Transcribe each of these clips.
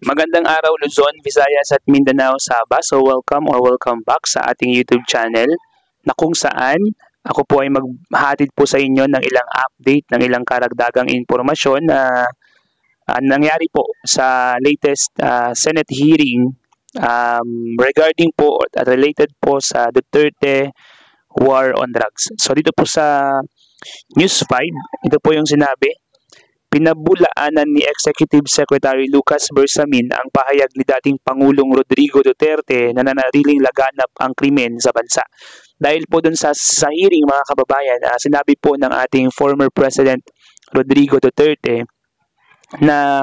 Magandang araw Luzon, Visayas at Mindanao, Sabah. So welcome back sa ating YouTube channel na kung saan ako po ay maghahatid po sa inyo ng ilang update, ng ilang karagdagang impormasyon na nangyari po sa latest Senate hearing regarding po at related po sa Duterte War on Drugs. So dito po sa News 5, ito po yung sinabi. Pinabulaanan ni Executive Secretary Lucas Bersamin ang pahayag ni dating Pangulong Rodrigo Duterte na nanatiling laganap ang krimen sa bansa. Dahil po dun sa hearing mga kababayan, sinabi po ng ating former President Rodrigo Duterte na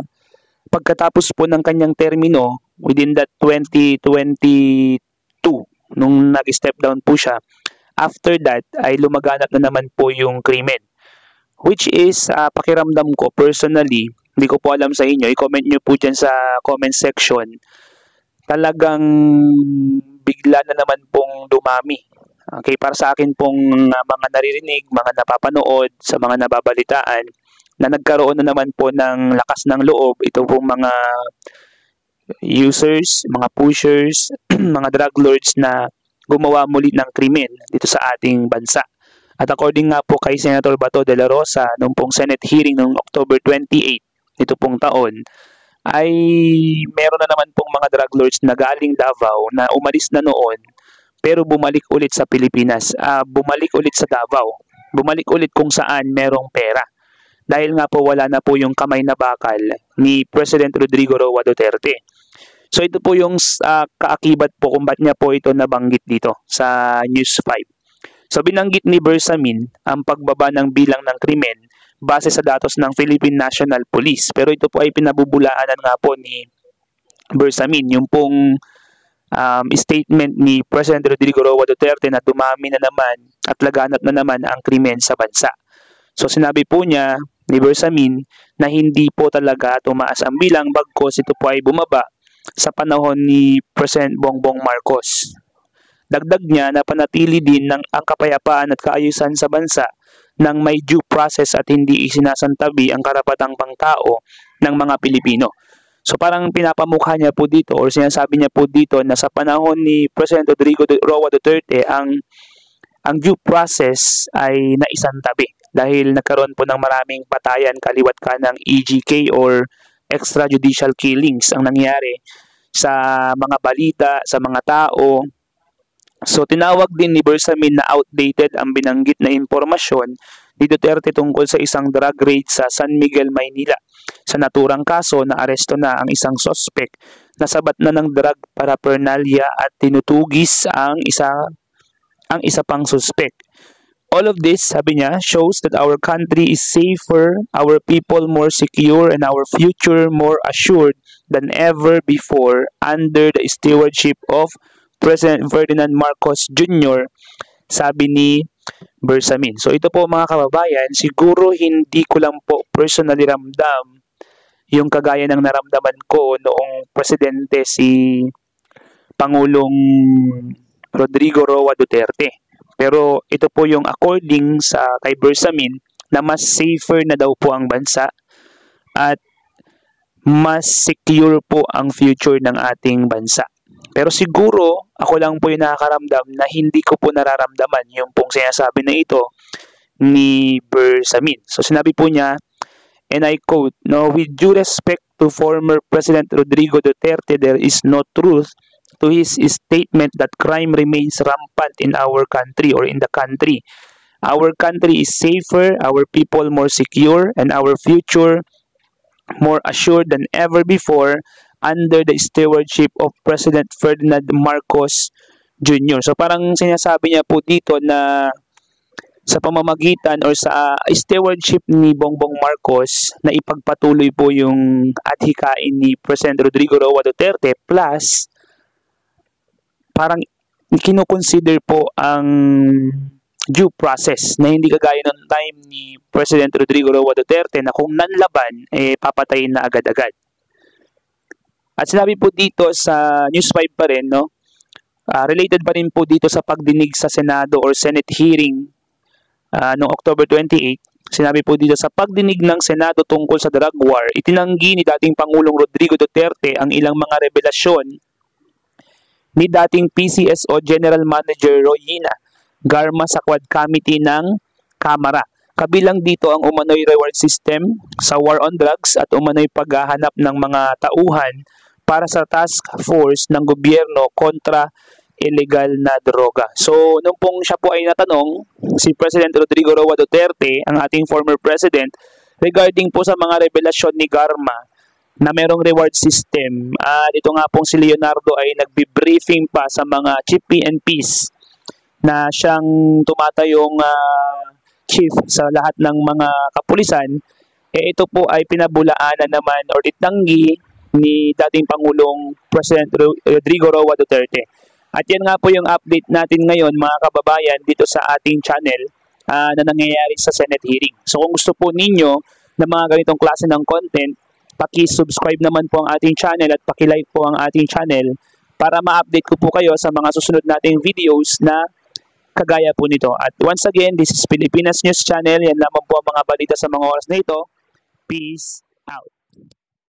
pagkatapos po ng kanyang termino within that 2022 nung nag-step down po siya, after that ay lumaganap na naman po yung krimen. Which is, pakiramdam ko personally, hindi ko po alam sa inyo, i-comment nyo po dyan sa comment section, talagang bigla na naman pong dumami. Okay, para sa akin pong mga naririnig, mga napapanood, sa mga nababalitaan, na nagkaroon na naman po ng lakas ng loob, ito pong mga users, mga pushers, mga drug lords na gumawa muli ng krimen dito sa ating bansa. At according nga po kay Senator Bato de la Rosa, nung pong Senate hearing noong October 28, ito pong taon, ay meron na naman pong mga drug lords na galing Davao na umalis na noon, pero bumalik ulit sa Pilipinas, bumalik ulit sa Davao, bumalik ulit kung saan merong pera. Dahil nga po wala na po yung kamay na bakal ni President Rodrigo Roa Duterte. So ito po yung kaakibat po kung ba't niya po ito nabanggit dito sa News 5. So binanggit ni Bersamin ang pagbaba ng bilang ng krimen base sa datos ng Philippine National Police. Pero ito po ay pinabubulaanan nga po ni Bersamin, yung pong statement ni President Rodrigo Roa Duterte na dumami na naman at laganap na naman ang krimen sa bansa. So sinabi po niya ni Bersamin na hindi po talaga tumaas ang bilang, bagkus ito po ay bumaba sa panahon ni President Bongbong Marcos. Dagdag niya na panatili din ang kapayapaan at kaayusan sa bansa ng may due process at hindi isinasantabi ang karapatang pangtao ng mga Pilipino. So parang pinapamukha niya po dito or sinasabi niya po dito na sa panahon ni President Rodrigo Roa Duterte ang due process ay naisantabi dahil nagkaroon po ng maraming patayan kaliwat kanang EJK or extrajudicial killings ang nangyari sa mga balita, sa mga tao. So tinawag din ni Bersamin na outdated ang binanggit na impormasyon ni Duterte tungkol sa isang drug raid sa San Miguel, Maynila. Sa naturang kaso na aresto na ang isang suspect na sabat na ng drug paraphernalia at tinutugis ang isa pang suspect. All of this, sabi niya, shows that our country is safer, our people more secure, and our future more assured than ever before under the stewardship of President Ferdinand Marcos Jr., sabi ni Bersamin. So ito po mga kababayan, siguro hindi ko lang po personally ramdam yung kagaya ng naramdaman ko noong presidente si Pangulong Rodrigo Roa Duterte. Pero ito po yung according sa kay Bersamin na mas safer na daw po ang bansa at mas secure po ang future ng ating bansa. Pero siguro, ako lang po yung nakakaramdam na hindi ko po nararamdaman yung pong sinasabi na ito ni Bersamin. So sinabi po niya, and I quote, "No, with due respect to former President Rodrigo Duterte, there is no truth to his statement that crime remains rampant in our country or in the country. Our country is safer, our people more secure, and our future more assured than ever before under the stewardship of President Ferdinand Marcos Jr." So parang sinasabi niya po dito na sa pamamagitan or sa stewardship ni Bongbong Marcos na ipagpatuloy po yung adhikain ni President Rodrigo Roa Duterte plus parang kinoconsider po ang due process na hindi kagaya ng time ni President Rodrigo Roa Duterte na kung nanlaban, papatayin na agad-agad. At sinabi po dito sa News 5 pa rin, no? Related pa rin po dito sa pagdinig sa Senado or Senate hearing noong October 28, Sinabi po dito, sa pagdinig ng Senado tungkol sa drug war, itinanggi ni dating Pangulong Rodrigo Duterte ang ilang mga revelasyon ni dating PCSO General Manager Royina Garma sa Quad Committee ng Kamara. Kabilang dito ang umano'y reward system sa war on drugs at umano'y paghahanap ng mga tauhan para sa task force ng gobyerno kontra illegal na droga. So, nung pong siya po ay natanong, si President Rodrigo Roa Duterte, ang ating former president, regarding po sa mga revelasyon ni Garma na merong reward system, dito nga pong si Leonardo ay nagbi-briefing pa sa mga chief PNPs na siyang tumatayong chief sa lahat ng mga kapulisan, ito po ay pinabulaanan naman or itanggi ni dating Pangulong President Rodrigo Roa Duterte. At yan nga po yung update natin ngayon mga kababayan dito sa ating channel na nangyayari sa Senate hearing. So kung gusto po ninyo na mga ganitong klase ng content, paki-subscribe naman po ang ating channel at paki-like po ang ating channel para ma-update ko po kayo sa mga susunod nating videos na kagaya po nito. At once again, this is Pilipinas News Channel. Yan lamang po ang mga balita sa mga oras na ito. Peace out.